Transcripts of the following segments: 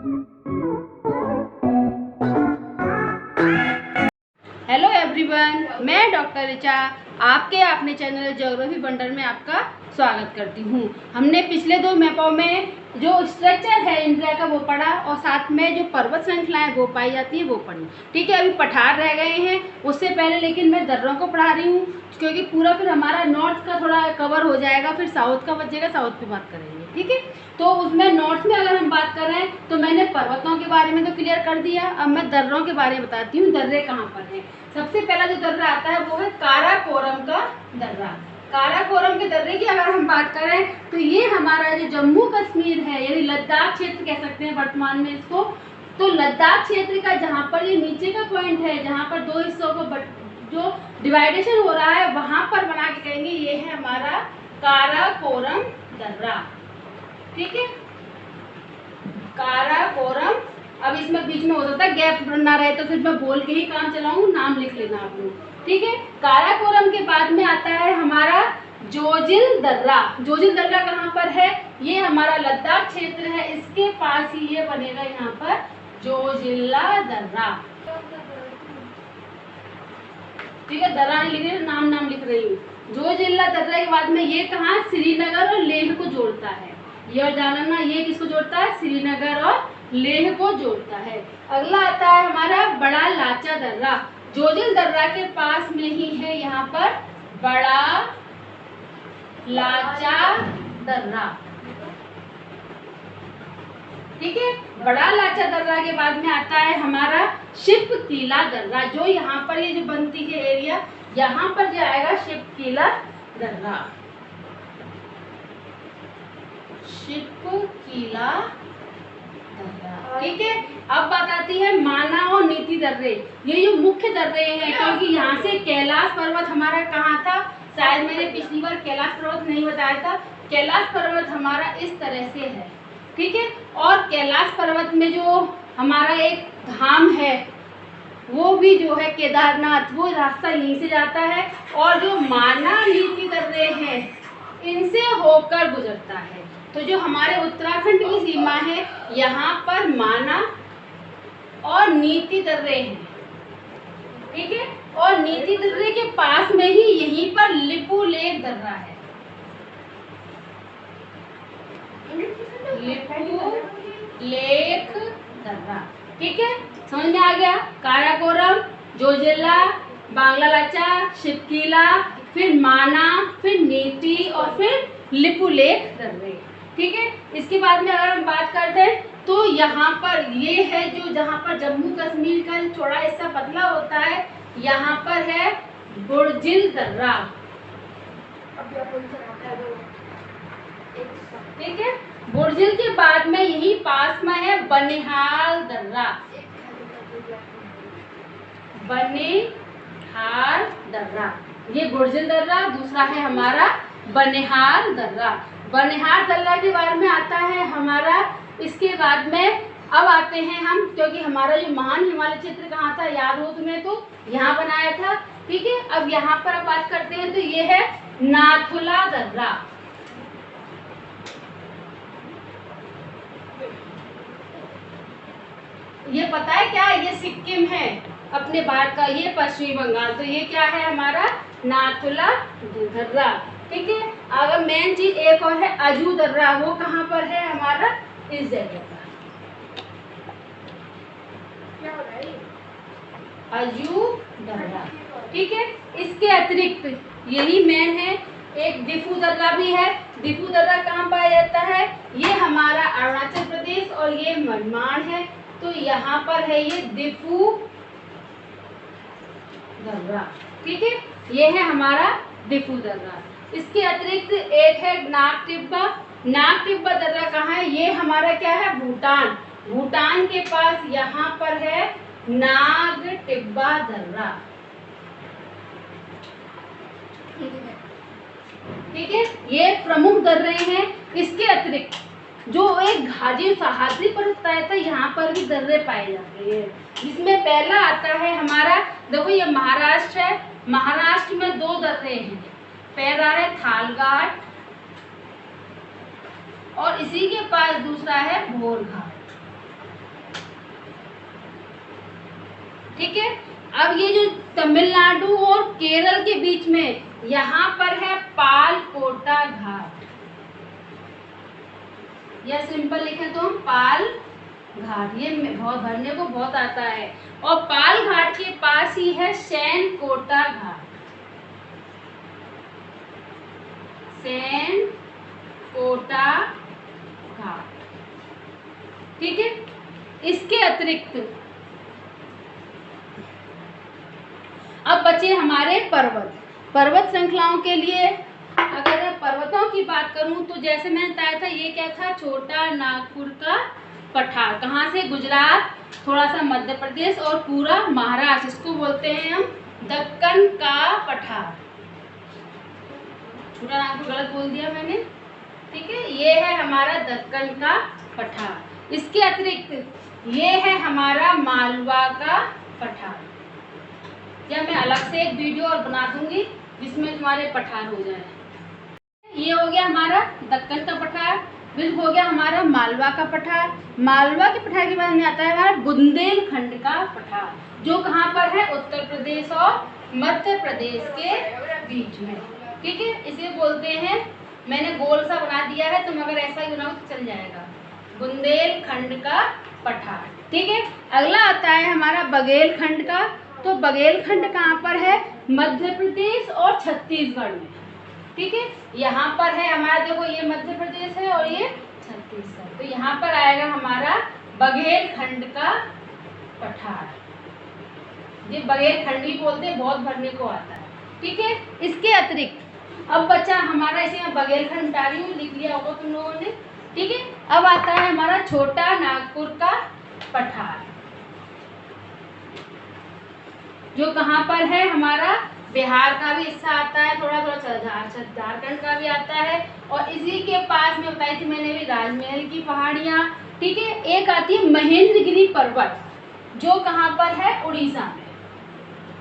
Hello everyone, मैं doctor Richa आपके अपने चैनल ज्योग्राफी बंडर में आपका स्वागत करती हूँ। हमने पिछले 2 मैपों में जो स्ट्रक्चर है इंडिया का वो पढ़ा और साथ में जो पर्वत श्रृंखलाएं वो पाई जाती है वो पढ़ी। ठीक है, अभी पठार रह गए हैं उससे पहले, लेकिन मैं दर्रों को पढ़ा रही हूँ क्योंकि पूरा फिर हमारा नॉर्थ का थोड़ा कवर हो जाएगा, फिर साउथ का बचेगा, साउथ पे बात करेंगे। ठीक है, तो उसमें नॉर्थ में अगर हम बात कर रहे हैं तो मैंने पर्वतों के बारे में तो क्लियर कर दिया। अब मैं दर्रों के बारे में बताती हूँ, दर्रे कहाँ पर है। सबसे पहला जो दर्रा आता है वो है काराकोरम का दर्रा। काराकोरम के दर्रे की अगर हम बात करें तो ये हमारा जो जम्मू कश्मीर है यानी लद्दाख क्षेत्र कह सकते हैं वर्तमान में इसको, तो लद्दाख क्षेत्र का जहाँ पर ये नीचे का पॉइंट है जहाँ पर 2 हिस्सों को जो डिवाइडेशन हो रहा है वहाँ पर बना के कहेंगे ये है हमारा काराकोरम दर्रा। ठीक है, काराकोरम। अब इसमें बीच में हो सकता है गैप ना रहे तो फिर मैं बोल के ही काम चलाऊं, नाम लिख लेना आप लोग। ठीक है, काराकोरम के बाद में आता है हमारा जोजिल दर्रा। जोजिल दर्रा कहाँ पर है? ये हमारा लद्दाख क्षेत्र है, इसके पास ही ये बनेगा यहाँ पर जोजिला दर्रा। ठीक है, दर्रा नहीं लिख रही, नाम लिख रही हूँ। जोजिला दर्रा के बाद में ये कहाँ? श्रीनगर और लेह को जोड़ता है। ये जानना, ये किसको जोड़ता है? श्रीनगर और लेह को जोड़ता है। अगला आता है हमारा बड़ा लाचा दर्रा। जोजिल दर्रा के पास में ही है यहाँ पर बड़ा लाचा दर्रा। ठीक है, बड़ा लाचा दर्रा के बाद में आता है हमारा शिपकीला दर्रा। जो यहाँ पर ये जो बनती है एरिया, यहाँ पर जो आएगा शिपकीला दर्रा। शिपकीला दर्रा। ठीक है, अब बात आती है माना और नीति दर्रे। ये जो मुख्य दर्रे हैं, क्योंकि यहाँ से कैलाश पर्वत हमारा कहाँ था, शायद मैंने पिछली बार कैलाश पर्वत नहीं बताया था। कैलाश पर्वत हमारा इस तरह से है। ठीक है, और कैलाश पर्वत में जो हमारा एक धाम है वो भी जो है केदारनाथ, वो रास्ता यहीं से जाता है। और जो माना नीति दर्रे हैं इनसे होकर गुजरता है। तो जो हमारे उत्तराखंड की सीमा है यहाँ पर माना और नीति दर्रे हैं। ठीक है, और नीति दर्रे के पास में ही यहीं पर लिपू लेक दर्रा है। लिपू लेक दर्रा। ठीक है, समझ में आ गया? काराकोरम, जोजिला, बांग्ला लाचा, शिपकीला, फिर माना, फिर नीति और फिर लिपू लेक दर्रे। ठीक है, इसके बाद में अगर हम बात करते हैं तो यहाँ पर ये है जो जहाँ पर जम्मू कश्मीर का थोड़ा हिस्सा पतला होता है, यहाँ पर है बुर्जिल दर्रा। ठीक है, बुर्जिल के बाद में यही पास में है बनिहाल दर्रा। बनिहाल दर्रा, ये बुर्जिल दर्रा, दूसरा है हमारा बनिहाल दर्रा। बनिहाल दर्रा के बारे में आता है हमारा। इसके बाद में अब आते हैं हम, क्योंकि हमारा जो महान हिमालय क्षेत्र कहाँ था याद हो तुम्हें, तो यहाँ बनाया था। ठीक है, अब यहाँ पर अब बात करते हैं तो ये है नाथुला दर्रा। ये पता है क्या? ये सिक्किम है अपने भारत का, ये पश्चिमी बंगाल, तो ये क्या है हमारा नाथुला दर्रा। ठीक है, अगर मेन चीज एक और है अजू दर्रा, वो कहाँ पर है हमारा? इस जगह पर अजू दर्रा। ठीक है, इसके अतिरिक्त यही मेन है, एक डिफू दर्रा भी है। डिफू दर्रा कहाँ पाया जाता है? ये हमारा अरुणाचल प्रदेश और ये म्यांमार है, तो यहाँ पर है ये डिफू दर्रा। ठीक है, ये है हमारा डिफू दर्रा। इसके अतिरिक्त एक है नाग टिब्बा। नाग टिब्बा दर्रा कहाँ है? ये हमारा क्या है? भूटान। भूटान के पास यहाँ पर है नाग टिब्बा दर्रा। ठीक है, ये प्रमुख दर्रे हैं। इसके अतिरिक्त जो एक घाजी सहाद्री पर्वत तय था, यहाँ पर भी दर्रे पाए जाते हैं। जिसमें पहला आता है हमारा, देखो ये महाराष्ट्र है, महाराष्ट्र में 2 दर्रे हैं। पहला है थालघाट और इसी के पास दूसरा है भोरघाट। ठीक है। अब ये जो तमिलनाडु और केरल के बीच में यहाँ पर है पालकोटा घाट, या सिंपल लिखें तो हम पाल घाट, ये बहुत भरने को बहुत आता है। और पाल घाट के पास ही है सैनकोटा घाट, सैनकोटा घाट, ठीक है। इसके अतिरिक्त अब बचे हमारे पर्वत श्रृंखलाओं के लिए। अगर पर्वतों की बात करूं तो जैसे मैंने बताया था, ये क्या था, छोटा नागपुर का पठार, कहाँ से, गुजरात, थोड़ा सा मध्य प्रदेश और पूरा महाराष्ट्र, इसको बोलते हैं हम दक्कन का पठार। छोटा नागपुर गलत बोल दिया मैंने, ठीक है। ये है हमारा दक्कन का पठार। इसके अतिरिक्त ये है हमारा मालवा का पठार, या मैं अलग से एक वीडियो और बना दूंगी जिसमें तुम्हारे पठार हो जाए। ये हो गया हमारा दक्कन का पठार, फिर हो गया हमारा मालवा का पठार। मालवा के पठार के बाद में आता है हमारा बुंदेलखंड का पठार, जो कहाँ पर है, उत्तर प्रदेश और मध्य प्रदेश के बीच में, ठीक है। इसे बोलते हैं, मैंने गोल सा बना दिया है, तुम अगर ऐसा ही बनाओ तो चल जाएगा, बुंदेलखंड का पठार, ठीक है। अगला आता है हमारा बघेलखंड का। तो बघेलखंड कहाँ पर है, मध्य प्रदेश और छत्तीसगढ़ में, ठीक है। यहाँ पर है हमारा, देखो ये मध्य प्रदेश है और ये छत्तीसगढ़, तो यहाँ पर आएगा हमारा बघेलखंड का पठार। ये बघेलखंड ही बोलते हैं, बहुत भरने को आता है, ठीक है। इसके अतिरिक्त अब बचा हमारा, इसे मैं बघेलखंड बता रही हूँ, लिख लिया होगा तुम लोगों ने, ठीक है। अब आता है हमारा छोटा नागपुर का पठार, जो कहाँ पर है, हमारा बिहार का भी हिस्सा आता है, थोड़ा थोड़ा झारखंड का भी आता है। और इसी के पास में बताई थी मैंने भी राजमहल की पहाड़ियाँ, ठीक है। एक आती है महेंद्रगिरी पर्वत, जो कहाँ पर है, उड़ीसा में,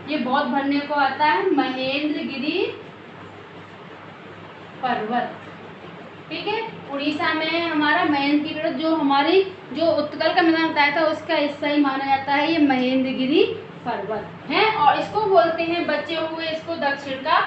ये बहुत भरने को आता है, महेंद्रगिरी पर्वत, ठीक है। उड़ीसा में हमारा महेंद्रगिरी पर्वत, जो हमारी जो उत्कल का मैंने बताया था उसका हिस्सा ही माना जाता है, ये महेंद्रगिरी पर्वत है। और इसको बोलते हैं, बचे हुए इसको दक्षिण का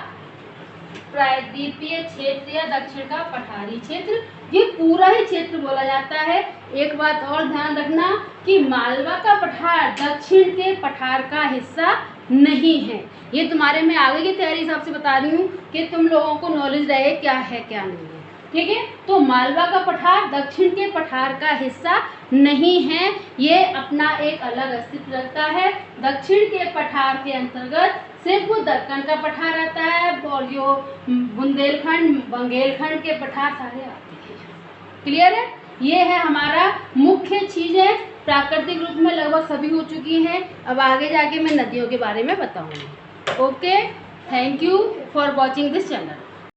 प्रायद्वीपीय क्षेत्र या दक्षिण का पठारी क्षेत्र, ये पूरा ही क्षेत्र बोला जाता है। एक बात और ध्यान रखना कि मालवा का पठार दक्षिण के पठार का हिस्सा नहीं है। ये तुम्हारे मैं आगे की तैयारी हिसाब से बता रही हूँ कि तुम लोगों को नॉलेज रहे क्या है क्या नहीं है, ठीक है। तो मालवा का पठार दक्षिण के पठार का हिस्सा नहीं है, ये अपना एक अलग अस्तित्व रखता है। दक्षिण के पठार के अंतर्गत सिर्फ दक्कन का पठार आता है, और जो बुंदेलखंड बघेलखंड के पठार सारे आते हैं। क्लियर है, ये है हमारा मुख्य चीज़ें, प्राकृतिक रूप में लगभग सभी हो चुकी हैं। अब आगे जाके मैं नदियों के बारे में बताऊंगी। Okay, thank you for watching this channel.